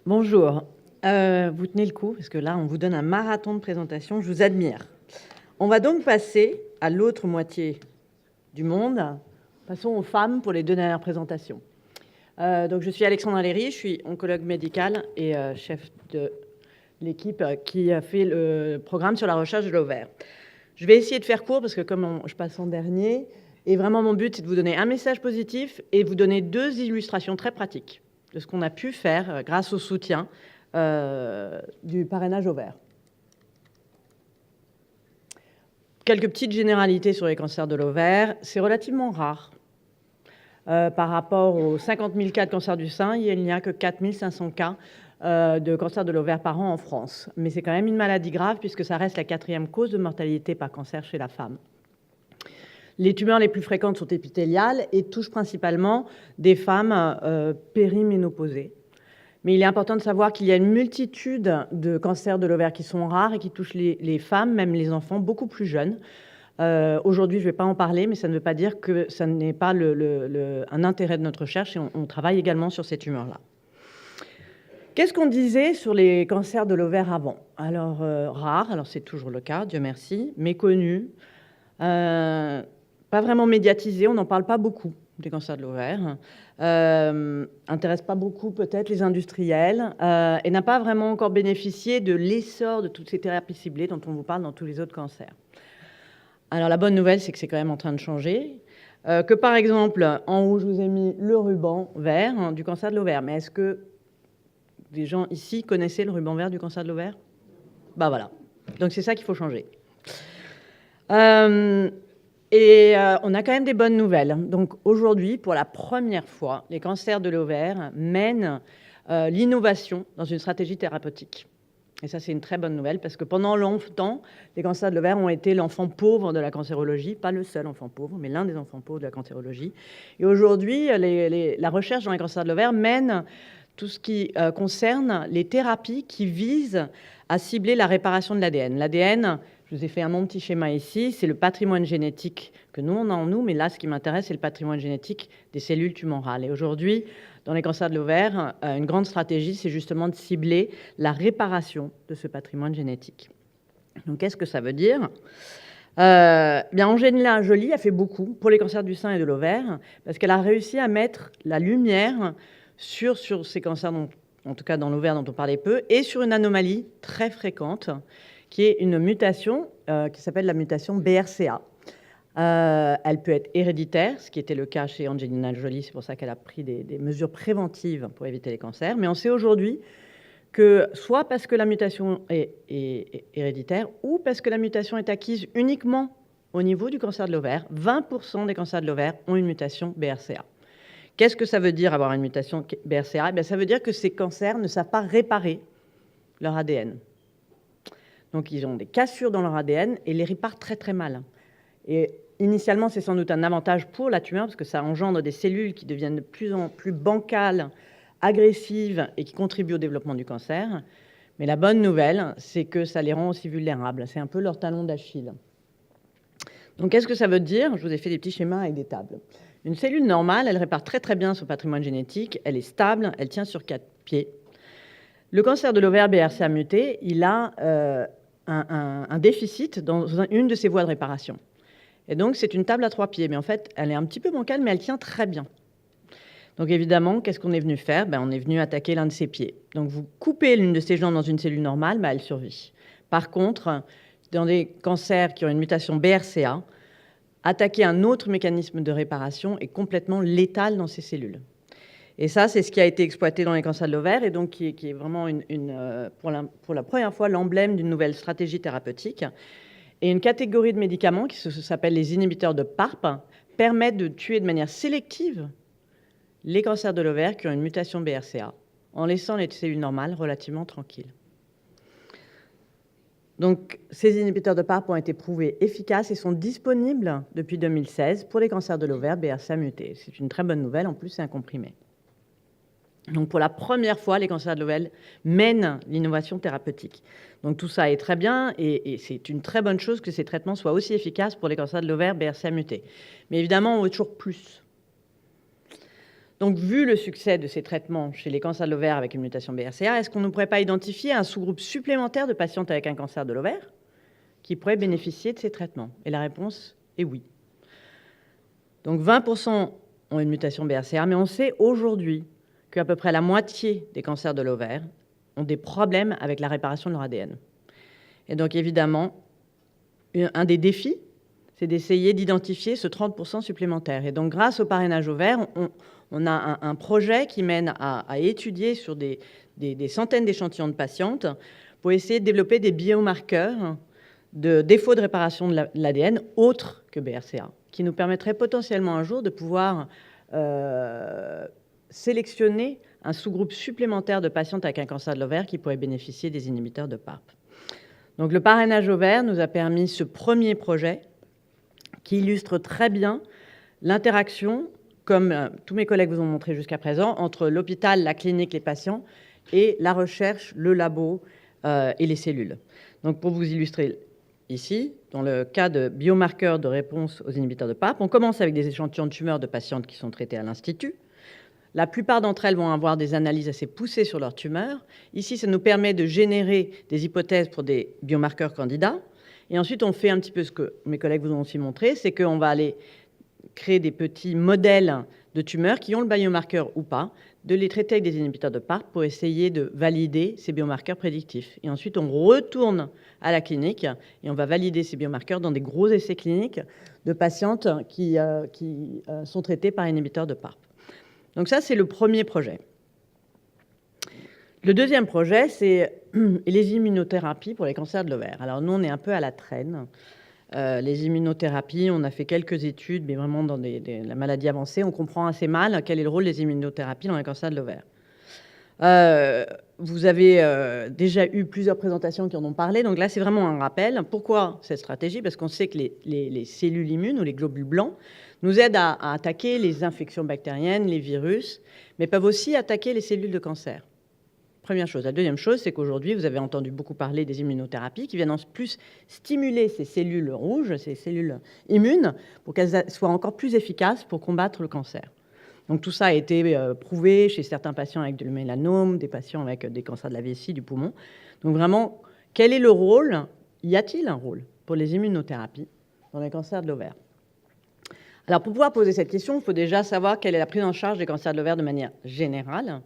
Bonjour. Vous tenez le coup, parce que là, on vous donne un marathon de présentation. Je vous admire. On va donc passer à l'autre moitié du monde. Passons aux femmes pour les 2 dernières présentations. Donc, je suis Alexandra Léry, je suis oncologue médicale et chef de l'équipe qui a fait le programme sur la recherche de l'ovaire. Je vais essayer de faire court, parce que comme je passe en dernier, et vraiment mon but, c'est de vous donner un message positif et vous donner 2 illustrations très pratiques de ce qu'on a pu faire grâce au soutien du parrainage ovaire. Quelques petites généralités sur les cancers de l'ovaire. C'est relativement rare. Par rapport aux 50 000 cas de cancer du sein, il n'y a que 4 500 cas de cancer de l'ovaire par an en France. Mais c'est quand même une maladie grave puisque ça reste la 4e cause de mortalité par cancer chez la femme. Les tumeurs les plus fréquentes sont épithéliales et touchent principalement des femmes périménopausées. Mais il est important de savoir qu'il y a une multitude de cancers de l'ovaire qui sont rares et qui touchent les femmes, même les enfants, beaucoup plus jeunes. Aujourd'hui, je ne vais pas en parler, mais ça ne veut pas dire que ça n'est pas un intérêt de notre recherche, et on travaille également sur ces tumeurs-là. Qu'est-ce qu'on disait sur les cancers de l'ovaire avant? Alors, rares, alors c'est toujours le cas, Dieu merci, méconnus, pas vraiment médiatisés, on n'en parle pas beaucoup des cancers de l'ovaire, intéresse pas beaucoup peut-être les industriels, et n'a pas vraiment encore bénéficié de l'essor de toutes ces thérapies ciblées dont on vous parle dans tous les autres cancers. Alors la bonne nouvelle, c'est que c'est quand même en train de changer, que par exemple, en haut, je vous ai mis le ruban vert du cancer de l'ovaire, mais est-ce que des gens ici connaissaient le ruban vert du cancer de l'ovaire? Bah voilà, donc c'est ça qu'il faut changer. On a quand même des bonnes nouvelles. Donc aujourd'hui, pour la première fois, les cancers de l'ovaire mènent l'innovation dans une stratégie thérapeutique. Et ça, c'est une très bonne nouvelle, parce que pendant longtemps, les cancers de l'ovaire ont été l'enfant pauvre de la cancérologie, pas le seul enfant pauvre, mais l'un des enfants pauvres de la cancérologie. Et aujourd'hui, la recherche dans les cancers de l'ovaire mène tout ce qui concerne les thérapies qui visent à cibler la réparation de l'ADN. L'ADN, je vous ai fait mon petit schéma ici, c'est le patrimoine génétique que nous, on a en nous, mais là, ce qui m'intéresse, c'est le patrimoine génétique des cellules tumorales. Et aujourd'hui, dans les cancers de l'ovaire, une grande stratégie, c'est justement de cibler la réparation de ce patrimoine génétique. Donc, qu'est-ce que ça veut dire? Bien, Angelina Jolie a fait beaucoup pour les cancers du sein et de l'ovaire, parce qu'elle a réussi à mettre la lumière sur ces cancers, en tout cas dans l'ovaire dont on parlait peu, et sur une anomalie très fréquente, qui est une mutation qui s'appelle la mutation BRCA. Elle peut être héréditaire, ce qui était le cas chez Angelina Jolie, c'est pour ça qu'elle a pris des mesures préventives pour éviter les cancers. Mais on sait aujourd'hui que soit parce que la mutation est héréditaire, ou parce que la mutation est acquise uniquement au niveau du cancer de l'ovaire, 20% des cancers de l'ovaire ont une mutation BRCA. Qu'est-ce que ça veut dire avoir une mutation BRCA? Eh bien, ça veut dire que ces cancers ne savent pas réparer leur ADN. Donc ils ont des cassures dans leur ADN et les réparent très très mal. Et initialement, c'est sans doute un avantage pour la tumeur, parce que ça engendre des cellules qui deviennent de plus en plus bancales, agressives et qui contribuent au développement du cancer. Mais la bonne nouvelle, c'est que ça les rend aussi vulnérables. C'est un peu leur talon d'Achille. Donc qu'est-ce que ça veut dire? Je vous ai fait des petits schémas avec des tables. Une cellule normale, elle répare très très bien son patrimoine génétique, elle est stable, elle tient sur 4 pieds. Le cancer de l'ovaire BRCA muté, il a un déficit dans une de ses voies de réparation. Et donc, c'est une table à 3 pieds. Mais en fait, elle est un petit peu bancale, mais elle tient très bien. Donc, évidemment, qu'est-ce qu'on est venu faire? On est venu attaquer l'un de ses pieds. Donc, vous coupez l'une de ces jambes dans une cellule normale, elle survit. Par contre, dans des cancers qui ont une mutation BRCA, attaquer un autre mécanisme de réparation est complètement létal dans ces cellules. Et ça, c'est ce qui a été exploité dans les cancers de l'ovaire, et donc qui est vraiment pour la première fois l'emblème d'une nouvelle stratégie thérapeutique. Et une catégorie de médicaments qui s'appelle les inhibiteurs de PARP permettent de tuer de manière sélective les cancers de l'ovaire qui ont une mutation BRCA, en laissant les cellules normales relativement tranquilles. Donc, ces inhibiteurs de PARP ont été prouvés efficaces et sont disponibles depuis 2016 pour les cancers de l'ovaire BRCA mutés. C'est une très bonne nouvelle, en plus c'est un comprimé. Donc, pour la première fois, les cancers de l'ovaire mènent l'innovation thérapeutique. Donc, tout ça est très bien et c'est une très bonne chose que ces traitements soient aussi efficaces pour les cancers de l'ovaire BRCA mutés. Mais évidemment, on veut toujours plus. Donc, vu le succès de ces traitements chez les cancers de l'ovaire avec une mutation BRCA, est-ce qu'on ne pourrait pas identifier un sous-groupe supplémentaire de patientes avec un cancer de l'ovaire qui pourraient bénéficier de ces traitements? Et la réponse est oui. Donc 20% ont une mutation BRCA, mais on sait aujourd'hui qu'à peu près la moitié des cancers de l'ovaire ont des problèmes avec la réparation de leur ADN. Et donc évidemment, un des défis, c'est d'essayer d'identifier ce 30% supplémentaire. Et donc grâce au parrainage ovaire, on a un projet qui mène à étudier sur des centaines d'échantillons de patientes pour essayer de développer des biomarqueurs de défaut de réparation de l'ADN autres que BRCA, qui nous permettrait potentiellement un jour de pouvoir sélectionner un sous-groupe supplémentaire de patientes avec un cancer de l'ovaire qui pourraient bénéficier des inhibiteurs de PARP. Donc le parrainage ovaire nous a permis ce premier projet qui illustre très bien l'interaction, comme tous mes collègues vous ont montré jusqu'à présent, entre l'hôpital, la clinique, les patients et la recherche, le labo et les cellules. Donc pour vous illustrer ici, dans le cas de biomarqueurs de réponse aux inhibiteurs de PARP, on commence avec des échantillons de tumeurs de patientes qui sont traitées à l'Institut. La plupart d'entre elles vont avoir des analyses assez poussées sur leurs tumeurs. Ici, ça nous permet de générer des hypothèses pour des biomarqueurs candidats. Et ensuite, on fait un petit peu ce que mes collègues vous ont aussi montré, c'est qu'on va aller créer des petits modèles de tumeurs qui ont le biomarqueur ou pas, de les traiter avec des inhibiteurs de PARP pour essayer de valider ces biomarqueurs prédictifs. Et ensuite, on retourne à la clinique et on va valider ces biomarqueurs dans des gros essais cliniques de patientes qui sont traitées par inhibiteurs de PARP. Donc ça, c'est le premier projet. Le deuxième projet, c'est les immunothérapies pour les cancers de l'ovaire. Alors nous, on est un peu à la traîne. Les immunothérapies, on a fait quelques études, mais vraiment dans la maladie avancée, on comprend assez mal quel est le rôle des immunothérapies dans les cancers de l'ovaire. Vous avez déjà eu plusieurs présentations qui en ont parlé, donc là c'est vraiment un rappel. Pourquoi cette stratégie? Parce qu'on sait que les cellules immunes ou les globules blancs nous aident à attaquer les infections bactériennes, les virus, mais peuvent aussi attaquer les cellules de cancer. Première chose. La deuxième chose, c'est qu'aujourd'hui, vous avez entendu beaucoup parler des immunothérapies qui viennent en plus stimuler ces cellules rouges, ces cellules immunes, pour qu'elles soient encore plus efficaces pour combattre le cancer. Donc tout ça a été prouvé chez certains patients avec du mélanome, des patients avec des cancers de la vessie, du poumon. Donc vraiment, quel est le rôle? Y a-t-il un rôle pour les immunothérapies dans les cancers de l'ovaire? Alors pour pouvoir poser cette question, il faut déjà savoir quelle est la prise en charge des cancers de l'ovaire de manière générale.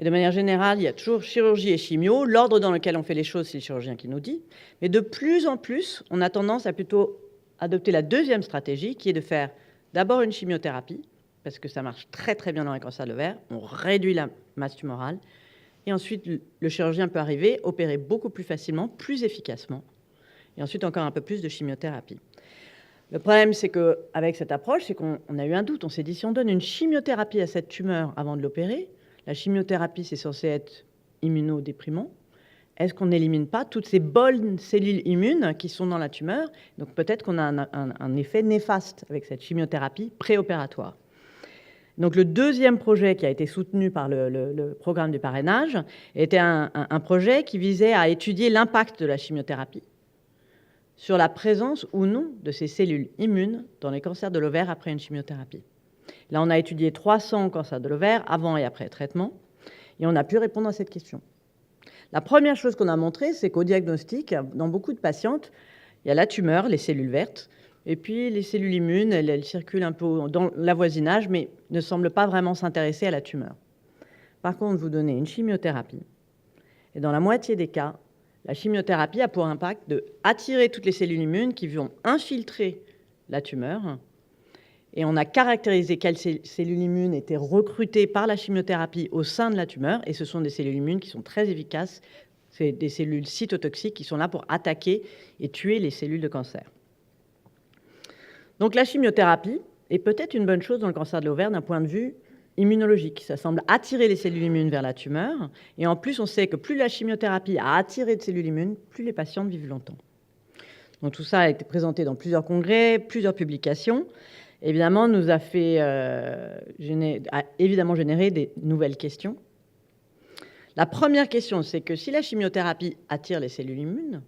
Et de manière générale, il y a toujours chirurgie et chimio. L'ordre dans lequel on fait les choses, c'est le chirurgien qui nous dit. Mais de plus en plus, on a tendance à plutôt adopter la deuxième stratégie, qui est de faire d'abord une chimiothérapie, parce que ça marche très très bien dans les cancers de l'ovaire. On réduit la masse tumorale. Et ensuite, le chirurgien peut arriver, opérer beaucoup plus facilement, plus efficacement. Et ensuite, encore un peu plus de chimiothérapie. Le problème, c'est qu'avec cette approche, c'est qu'on a eu un doute. On s'est dit, si on donne une chimiothérapie à cette tumeur avant de l'opérer, la chimiothérapie, c'est censé être immunodéprimant. Est-ce qu'on n'élimine pas toutes ces bonnes cellules immunes qui sont dans la tumeur? Donc peut-être qu'on a un effet néfaste avec cette chimiothérapie préopératoire. Donc le deuxième projet qui a été soutenu par le programme du parrainage était un projet qui visait à étudier l'impact de la chimiothérapie sur la présence ou non de ces cellules immunes dans les cancers de l'ovaire après une chimiothérapie. Là, on a étudié 300 cancers de l'ovaire avant et après traitement, et on a pu répondre à cette question. La première chose qu'on a montré, c'est qu'au diagnostic, dans beaucoup de patientes, il y a la tumeur, les cellules vertes, et puis les cellules immunes, elles circulent un peu dans l'avoisinage, mais ne semblent pas vraiment s'intéresser à la tumeur. Par contre, vous donnez une chimiothérapie, et dans la moitié des cas, la chimiothérapie a pour impact d'attirer toutes les cellules immunes qui vont infiltrer la tumeur. Et on a caractérisé quelles cellules immunes étaient recrutées par la chimiothérapie au sein de la tumeur. Et ce sont des cellules immunes qui sont très efficaces. C'est des cellules cytotoxiques qui sont là pour attaquer et tuer les cellules de cancer. Donc la chimiothérapie est peut-être une bonne chose dans le cancer de l'ovaire d'un point de vue immunologique. Ça semble attirer les cellules immunes vers la tumeur. Et en plus, on sait que plus la chimiothérapie a attiré de cellules immunes, plus les patientes vivent longtemps. Donc tout ça a été présenté dans plusieurs congrès, plusieurs publications. Évidemment, nous a fait évidemment générer des nouvelles questions. La première question, c'est que si la chimiothérapie attire les cellules immunes,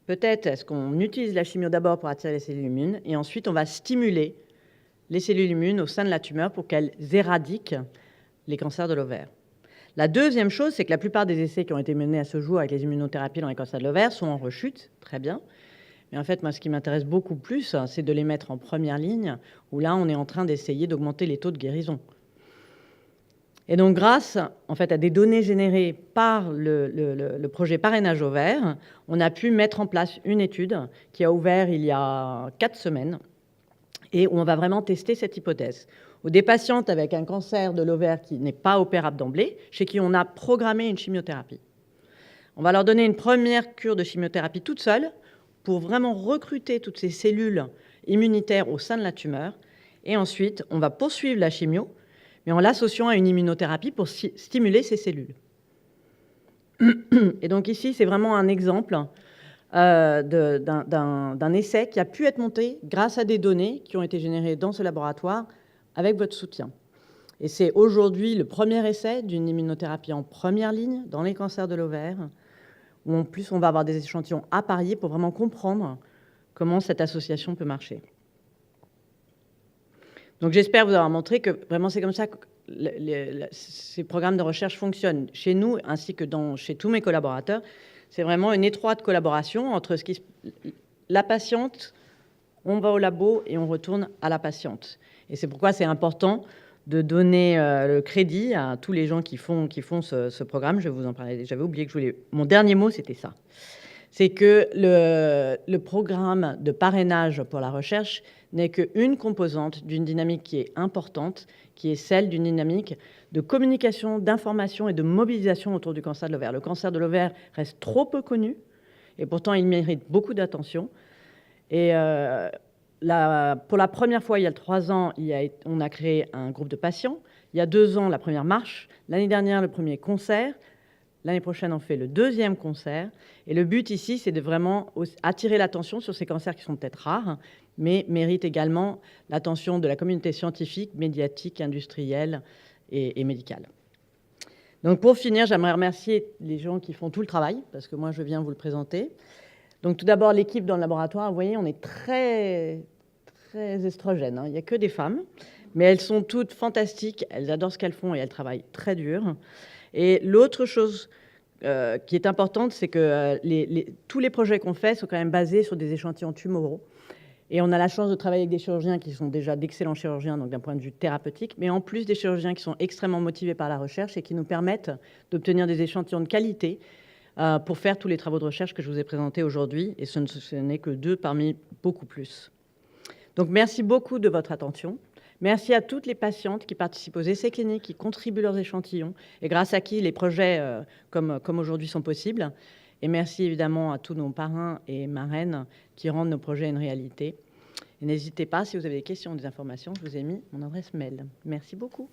peut-être est-ce qu'on utilise la chimio d'abord pour attirer les cellules immunes et ensuite on va stimuler les cellules immunes au sein de la tumeur pour qu'elles éradiquent les cancers de l'ovaire. La deuxième chose, c'est que la plupart des essais qui ont été menés à ce jour avec les immunothérapies dans les cancers de l'ovaire sont en rechute, très bien. Mais en fait, moi, ce qui m'intéresse beaucoup plus, c'est de les mettre en première ligne, où là, on est en train d'essayer d'augmenter les taux de guérison. Et donc, grâce en fait, à des données générées par le projet Parrainage ovaire, on a pu mettre en place une étude qui a ouvert il y a 4 semaines et où on va vraiment tester cette hypothèse. Ou des patientes avec un cancer de l'ovaire qui n'est pas opérable d'emblée, chez qui on a programmé une chimiothérapie. On va leur donner une première cure de chimiothérapie toute seule pour vraiment recruter toutes ces cellules immunitaires au sein de la tumeur. Et ensuite, on va poursuivre la chimio, mais en l'associant à une immunothérapie pour stimuler ces cellules. Et donc ici, c'est vraiment un exemple d'un essai qui a pu être monté grâce à des données qui ont été générées dans ce laboratoire avec votre soutien. Et c'est aujourd'hui le premier essai d'une immunothérapie en première ligne dans les cancers de l'ovaire, où en plus on va avoir des échantillons appariés pour vraiment comprendre comment cette association peut marcher. Donc j'espère vous avoir montré que vraiment c'est comme ça que ces programmes de recherche fonctionnent chez nous ainsi que chez tous mes collaborateurs. C'est vraiment une étroite collaboration entre la patiente, on va au labo et on retourne à la patiente. Et c'est pourquoi c'est important de donner le crédit à tous les gens qui font ce programme. Je vais vous en parler. J'avais oublié que mon dernier mot, c'était ça. C'est que le programme de parrainage pour la recherche n'est qu'une composante d'une dynamique qui est importante, qui est celle d'une dynamique de communication, d'information et de mobilisation autour du cancer de l'ovaire. Le cancer de l'ovaire reste trop peu connu, et pourtant il mérite beaucoup d'attention. Et pour la première fois, il y a 3 ans, on a créé un groupe de patients. Il y a 2 ans, la première marche. L'année dernière, le premier concert. L'année prochaine, on fait le 2e concert. Et le but ici, c'est de vraiment attirer l'attention sur ces cancers qui sont peut-être rares, mais méritent également l'attention de la communauté scientifique, médiatique, industrielle et médicale. Donc pour finir, j'aimerais remercier les gens qui font tout le travail, parce que moi, je viens vous le présenter. Donc tout d'abord, l'équipe dans le laboratoire, vous voyez, on est très, très estrogène. Il n'y a que des femmes, mais elles sont toutes fantastiques, elles adorent ce qu'elles font et elles travaillent très dur. Et l'autre chose qui est importante, c'est que tous les projets qu'on fait sont quand même basés sur des échantillons tumoraux. Et on a la chance de travailler avec des chirurgiens qui sont déjà d'excellents chirurgiens, donc d'un point de vue thérapeutique, mais en plus des chirurgiens qui sont extrêmement motivés par la recherche et qui nous permettent d'obtenir des échantillons de qualité pour faire tous les travaux de recherche que je vous ai présentés aujourd'hui. Et ce n'est que 2 parmi beaucoup plus. Donc merci beaucoup de votre attention. Merci à toutes les patientes qui participent aux essais cliniques, qui contribuent leurs échantillons et grâce à qui les projets comme aujourd'hui sont possibles. Et merci évidemment à tous nos parrains et marraines qui rendent nos projets une réalité. Et n'hésitez pas, si vous avez des questions ou des informations, je vous ai mis mon adresse mail. Merci beaucoup.